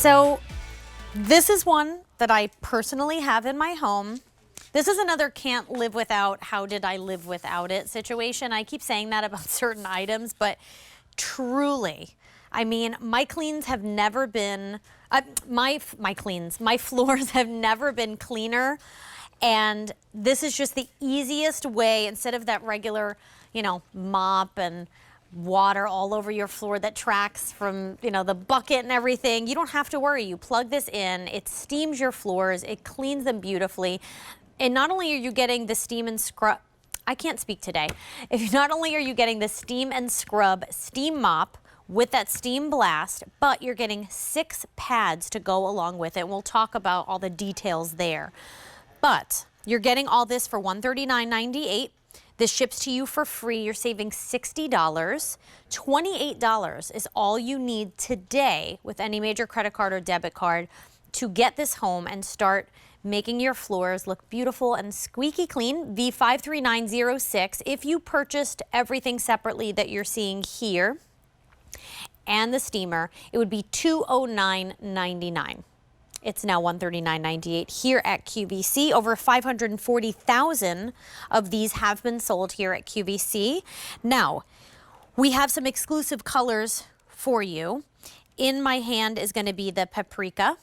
So this is one that I personally have in my home. This is another can't live without, how did I live without it situation. I keep saying that about certain items, but truly, I mean, my cleans have never been, my floors have never been cleaner. And this is just the easiest way, instead of that regular, mop and water all over your floor that tracks from, the bucket and everything. You don't have to worry. You plug this in, it steams your floors, it cleans them beautifully. And not only are you getting the steam and scrub, I can't speak today. Not only are you getting the steam and scrub steam mop with that steam blast, but you're getting 6 pads to go along with it. We'll talk about all the details there. But you're getting all this for $139.98. This ships to you for free. You're saving $60. $28 is all you need today with any major credit card or debit card to get this home and start making your floors look beautiful and squeaky clean. V53906. If you purchased everything separately that you're seeing here and the steamer, it would be $209.99. It's now $139.98 here at QVC. Over 540,000 of these have been sold here at QVC. Now, we have some exclusive colors for you. In my hand is going to be the paprika.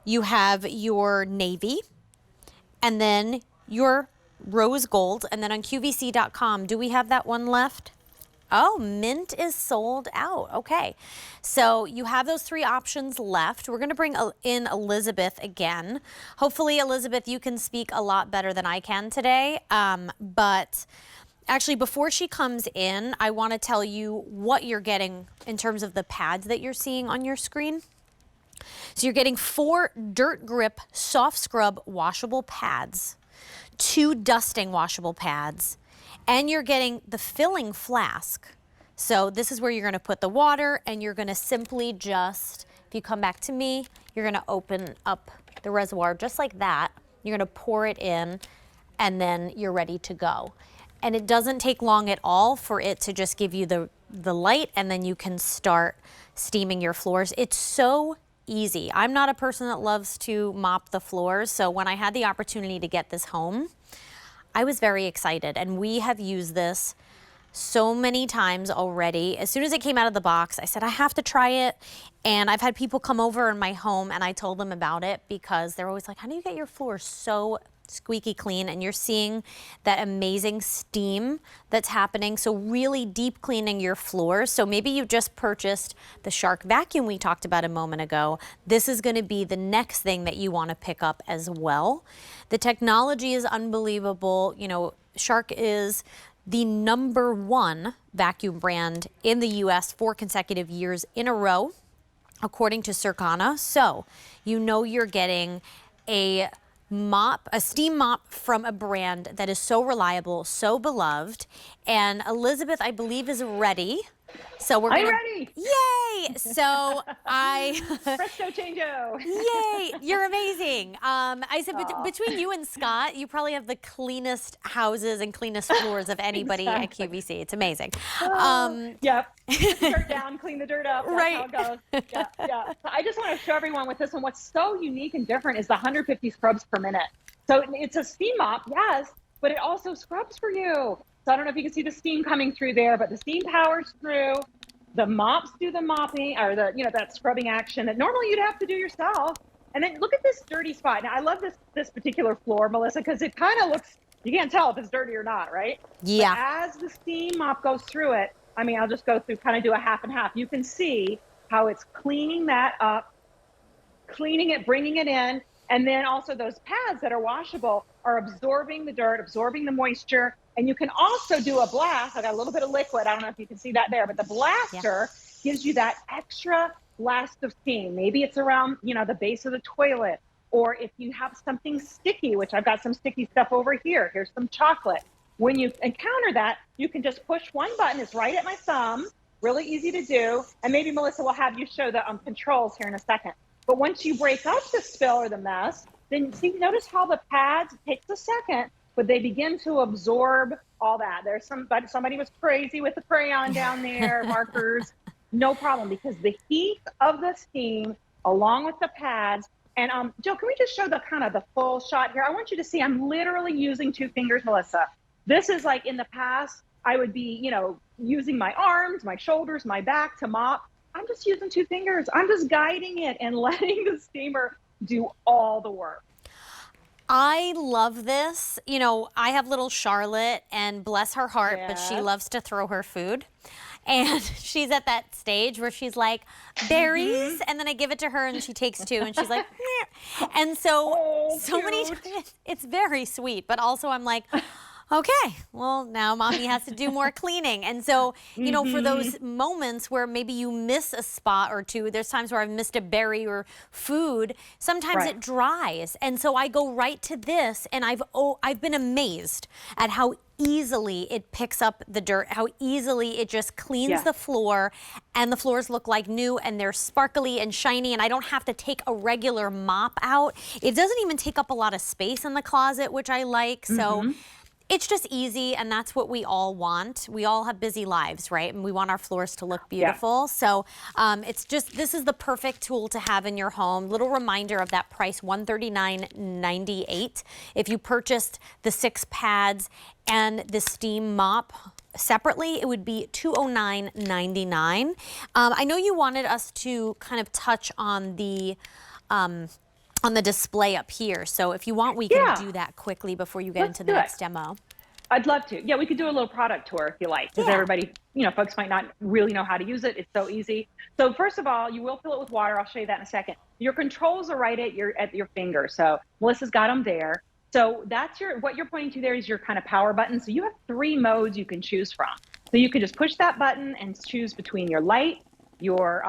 You have your navy, and then your rose gold. And then on QVC.com, do we have that one left? Oh, mint is sold out. Okay, so you have those 3 options left. We're going to bring in Elizabeth again. Hopefully, Elizabeth, you can speak a lot better than I can today. But actually, before she comes in, I want to tell you what you're getting in terms of the pads that you're seeing on your screen. So you're getting 4 dirt grip soft scrub washable pads, 2 dusting washable pads, and you're getting the filling flask. So this is where you're going to put the water, and you're going to simply just, if you come back to me, you're going to open up the reservoir just like that. You're going to pour it in, and then you're ready to go. And it doesn't take long at all for it to just give you the light, and then you can start steaming your floors. It's so easy. I'm not a person that loves to mop the floors, so when I had the opportunity to get this home, I was very excited, and we have used this so many times already. As soon as it came out of the box, I said, I have to try it. And I've had people come over in my home, and I told them about it because they're always like, how do you get your floors so squeaky clean? And you're seeing that amazing steam that's happening. So really deep cleaning your floors. So maybe you just purchased the Shark vacuum we talked about a moment ago. This is going to be the next thing that you want to pick up as well. The technology is unbelievable. Shark is the #1 vacuum brand in the US 4 consecutive years in a row, according to Circana. So you're getting a steam mop from a brand that is so reliable, so beloved. And Elizabeth, I believe, is ready. So I'm ready. Yay! So Presto changeo. Yay! You're amazing. I said between you and Scott, you probably have the cleanest houses and cleanest floors of anybody Exactly. at QVC. It's amazing. Yep. Put the dirt down, clean the dirt up. That's Right. how it goes. Yeah. So I just want to show everyone with this one, what's so unique and different is the 150 scrubs per minute. So it's a steam mop, yes, but it also scrubs for you. So I don't know if you can see the steam coming through there, but the steam powers through. The mops do the mopping, or that scrubbing action that normally you'd have to do yourself. And then look at this dirty spot. Now I love this particular floor, Melissa, because it kind of looks, you can't tell if it's dirty or not, right? Yeah. But as the steam mop goes through it, I'll just go through, kind of do a half and half. You can see how it's cleaning that up, cleaning it, bringing it in. And then also those pads that are washable are absorbing the dirt, absorbing the moisture. And you can also do a blast. I got a little bit of liquid. I don't know if you can see that there, but the blaster gives you that extra blast of steam. Maybe it's around, the base of the toilet, or if you have something sticky, which I've got some sticky stuff over here. Here's some chocolate. When you encounter that, you can just push one button. It's right at my thumb. Really easy to do. And maybe Melissa will have you show the controls here in a second. But once you break up the spill or the mess, then notice how the pads, it takes a second, but they begin to absorb all that. There's somebody was crazy with the crayon down there, markers. No problem, because the heat of the steam along with the pads, and Jill, can we just show the kind of the full shot here? I want you to see I'm literally using 2 fingers, Melissa. This is like in the past, I would be, using my arms, my shoulders, my back to mop. I'm just using 2 fingers. I'm just guiding it and letting the steamer do all the work. I love this. I have little Charlotte, and bless her heart, but she Yes. loves to throw her food. And she's at that stage where she's like, berries, and then I give it to her and she takes 2 and she's like, meh. And so many times, it's very sweet, but also I'm like, okay, well, now mommy has to do more cleaning. And so, for those moments where maybe you miss a spot or two, there's times where I've missed a berry or food, sometimes it dries. And so I go right to this, and I've been amazed at how easily it picks up the dirt, how easily it just cleans the floor, and the floors look like new, and they're sparkly and shiny, and I don't have to take a regular mop out. It doesn't even take up a lot of space in the closet, which I like. So it's just easy, and that's what we all want. We all have busy lives, right? And we want our floors to look beautiful. So this is the perfect tool to have in your home. Little reminder of that price, $139.98. If you purchased the 6 pads and the steam mop separately, it would be $209.99. I know you wanted us to kind of touch on the display up here. So if you want, we can do that quickly before you get into the next demo. I'd love to. Yeah, we could do a little product tour if you like, because everybody, folks might not really know how to use it. It's so easy. So first of all, you will fill it with water. I'll show you that in a second. Your controls are right at your finger. So Melissa's got them there. So that's what you're pointing to there is your kind of power button. So you have 3 modes you can choose from. So you can just push that button and choose between your light, your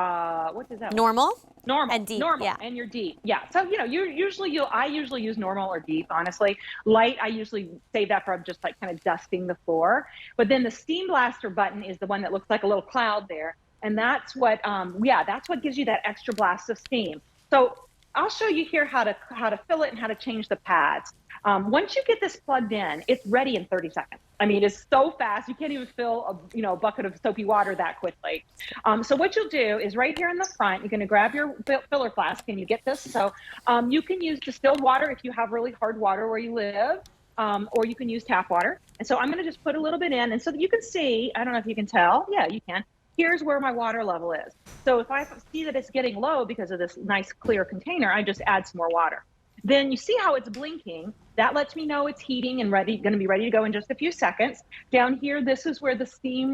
what is that? Normal and deep. And your deep. Yeah. So I usually use normal or deep, honestly. Light, I usually save that for just like kind of dusting the floor. But then the steam blaster button is the one that looks like a little cloud there, and that's what that's what gives you that extra blast of steam. So I'll show you here how to fill it and how to change the pads. Once you get this plugged in, it's ready in 30 seconds. I mean, it's so fast. You can't even fill a bucket of soapy water that quickly. So what you'll do is right here in the front, you're going to grab your filler flask, and you get this. So you can use distilled water if you have really hard water where you live, or you can use tap water. And so I'm going to just put a little bit in, and so that you can see, I don't know if you can tell. Yeah, you can. Here's where my water level is. So if I see that it's getting low because of this nice clear container, I just add some more water. Then you see how it's blinking. That lets me know it's heating and going to be ready to go in just a few seconds. Down here, this is where the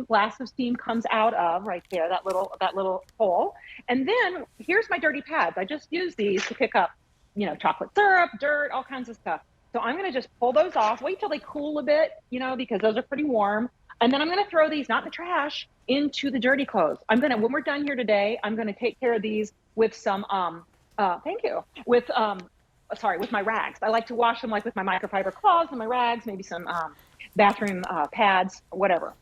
blast of steam comes out of, right there, that little hole. And then here's my dirty pads. I just use these to pick up, chocolate syrup, dirt, all kinds of stuff. So I'm going to just pull those off, wait till they cool a bit, because those are pretty warm. And then I'm going to throw these, not in the trash, into the dirty clothes. When we're done here today, I'm going to take care of these with some, with my rags. I like to wash them like with my microfiber cloths and my rags, maybe some bathroom pads, whatever,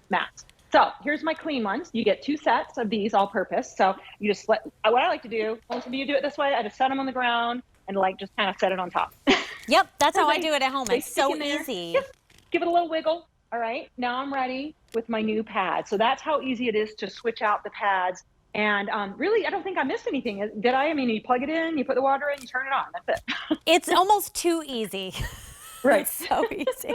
mats. So here's my clean ones. You get 2 sets of these all purpose. So you just what I like to do, most of you do it this way, I just set them on the ground and just kind of set it on top. Yep, that's how I do it at home. It's so easy. Just give it a little wiggle. All right, now I'm ready with my new pad. So that's how easy it is to switch out the pads. And really, I don't think I missed anything. Did I? I mean, you plug it in, you put the water in, you turn it on. That's it. It's almost too easy. Right. It's so easy.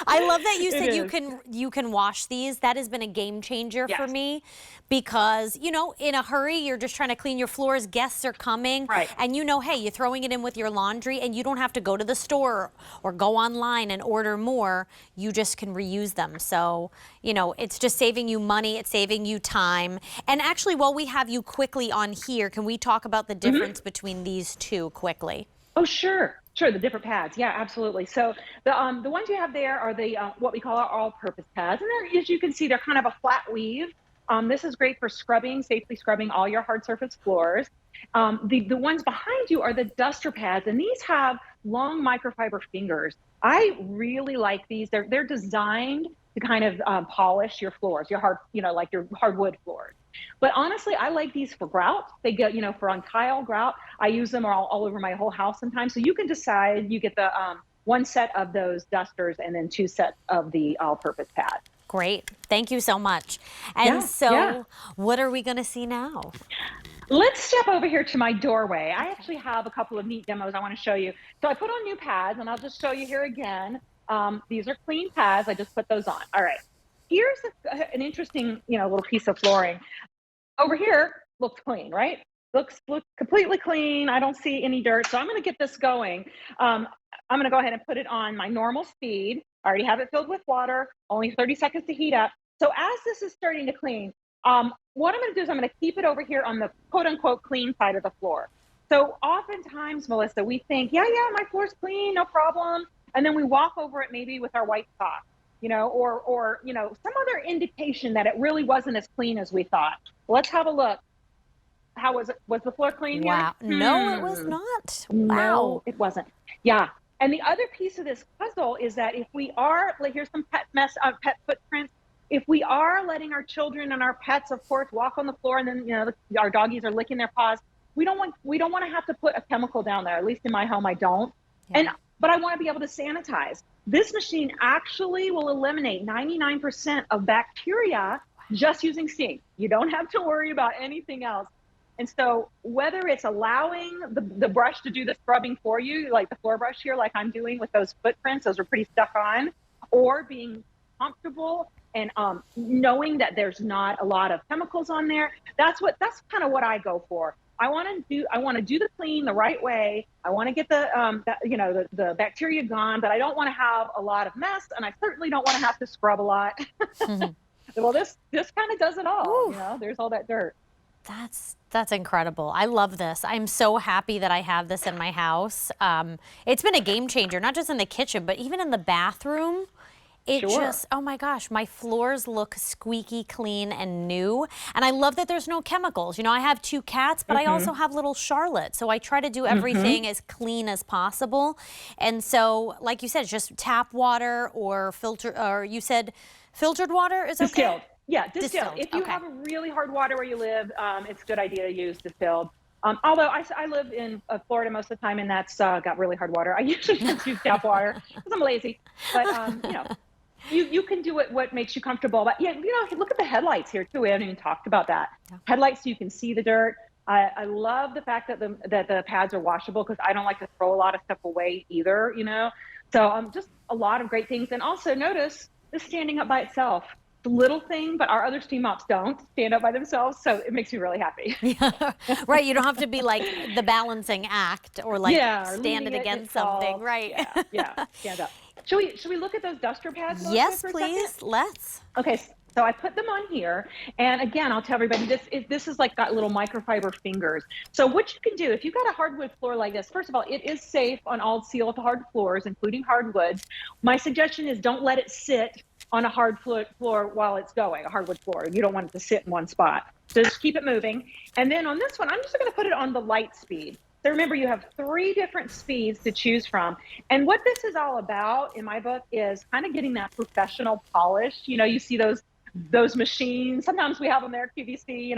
I love that you said you can wash these. That has been a game changer for me, because in a hurry, you're just trying to clean your floors, guests are coming, and hey, you're throwing it in with your laundry, and you don't have to go to the store or go online and order more. You just can reuse them. So it's just saving you money, it's saving you time. And actually, while we have you quickly on here, can we talk about the difference between these two quickly? Oh, sure. Sure, the different pads. Yeah, absolutely. So the ones you have there are the what we call our all-purpose pads, and they're, as you can see, they're kind of a flat weave. This is great for safely scrubbing all your hard surface floors. The ones behind you are the duster pads, and these have long microfiber fingers. I really like these. They're designed to kind of polish your floors, your like your hardwood floors. But honestly, I like these for grout. They get, for on tile grout. I use them all over my whole house sometimes. So you can decide, you get the 1 set of those dusters and then 2 sets of the all-purpose pad. Great. Thank you so much. And Yeah, so yeah. what are we going to see now? Let's step over here to my doorway. I actually have a couple of neat demos I want to show you. So I put on new pads, and I'll just show you here again. These are clean pads. I just put those on. All right. Here's an interesting, little piece of flooring. Over here looks clean, right? Looks completely clean. I don't see any dirt. So I'm going to get this going. I'm going to go ahead and put it on my normal speed. I already have it filled with water, only 30 seconds to heat up. So as this is starting to clean, what I'm going to do is I'm going to keep it over here on the quote unquote clean side of the floor. So oftentimes, Melissa, we think, yeah, my floor's clean, no problem. And then we walk over it maybe with our white sock, or some other indication that it really wasn't as clean as we thought. Let's have a look. How was it? Was the floor clean here? Wow. No, it was not. No, Wow. it wasn't. Yeah. And the other piece of this puzzle is that if we are, like, here's some pet footprints. If we are letting our children and our pets, of course, walk on the floor, and then our doggies are licking their paws, we don't want to have to put a chemical down there. At least in my home, I don't. Yeah. But I want to be able to sanitize. This machine actually will eliminate 99% of bacteria just using steam. You don't have to worry about anything else. And so whether it's allowing the brush to do the scrubbing for you, like the floor brush here, like I'm doing with those footprints, those are pretty stuck on, or being comfortable and knowing that there's not a lot of chemicals on there, that's kind of what I go for. I want to do the clean the right way. I want to get the bacteria gone, but I don't want to have a lot of mess, and I certainly don't want to have to scrub a lot. Well, this kind of does it all. There's all that dirt. That's incredible. I love this. I'm so happy that I have this in my house. It's been a game changer, not just in the kitchen, but even in the bathroom. It just, oh my gosh, my floors look squeaky clean and new. And I love that there's no chemicals. I have 2 cats, but I also have little Charlotte. So I try to do everything as clean as possible. And so, like you said, just tap water or filter, or you said filtered water is okay? Distilled. Yeah, distilled. If you okay. have a really hard water where you live, it's a good idea to use distilled. Although I live in Florida most of the time, and that's got really hard water. I usually just use tap water because I'm lazy. But you can do what makes you comfortable. But yeah, look at the headlights here too. We haven't even talked about that. Headlights, so you can see the dirt. I love the fact that the pads are washable, because I don't like to throw a lot of stuff away either. So just a lot of great things. And also notice this standing up by itself. It's a little thing, but our other steam mops don't stand up by themselves, so it makes me really happy. Yeah, right. You don't have to be like the balancing act or stand it against something, right? Yeah. Stand up. Should we look at those duster pads? Yes, please. Let's. Okay. So I put them on here, and again, I'll tell everybody this is like got little microfiber fingers. So what you can do if you've got a hardwood floor like this, first of all, it is safe on all seal to hard floors, including hardwoods. My suggestion is don't let it sit on a hardwood floor while it's going, a hardwood floor. You don't want it to sit in one spot. So just keep it moving. And then on this one, I'm just going to put it on the light speed. So remember, you have 3 different speeds to choose from. And what this is all about, in my book, is kind of getting that professional polish. You see those machines. Sometimes we have them there at QVC,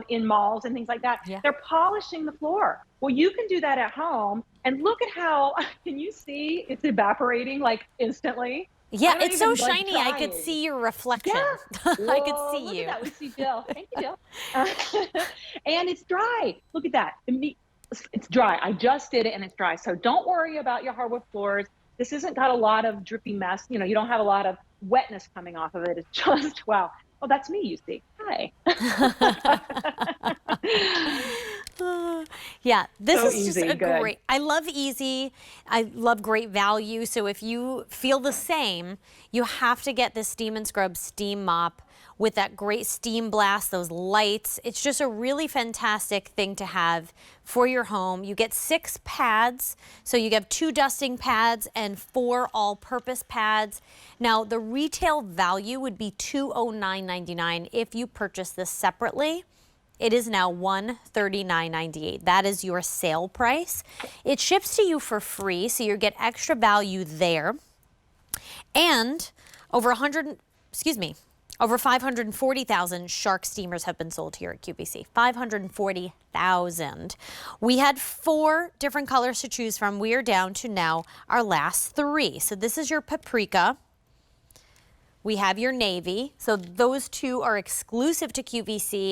in malls and things like that. Yeah. They're polishing the floor. Well, you can do that at home. And look at how, can you see it's evaporating like instantly? Yeah, it's so shiny. I could see your reflection. Yeah. I could see look you. At that. We see Jill. Thank you, Jill. And it's dry. Look at that. It's dry. I just did it and it's dry. So don't worry about your hardwood floors. This isn't got a lot of drippy mess. You don't have a lot of wetness coming off of it. It's just, wow. Oh, that's me, you see. Hi. Yeah, this So is just easy, a good. great. I love easy. I love great value. So if you feel the same, you have to get this Steam and Scrub steam mop with that great steam blast, those lights. It's just a really fantastic thing to have for your home. You get 6 pads, so you have 2 dusting pads and 4 all-purpose pads. Now, the retail value would be $209.99 if you purchase this separately. It is now $139.98. That is your sale price. It ships to you for free, so you get extra value there. And over 540,000 Shark steamers have been sold here at QVC. 540,000. We had 4 different colors to choose from. We are down to now our last 3. So this is your paprika. We have your navy. So those two are exclusive to QVC.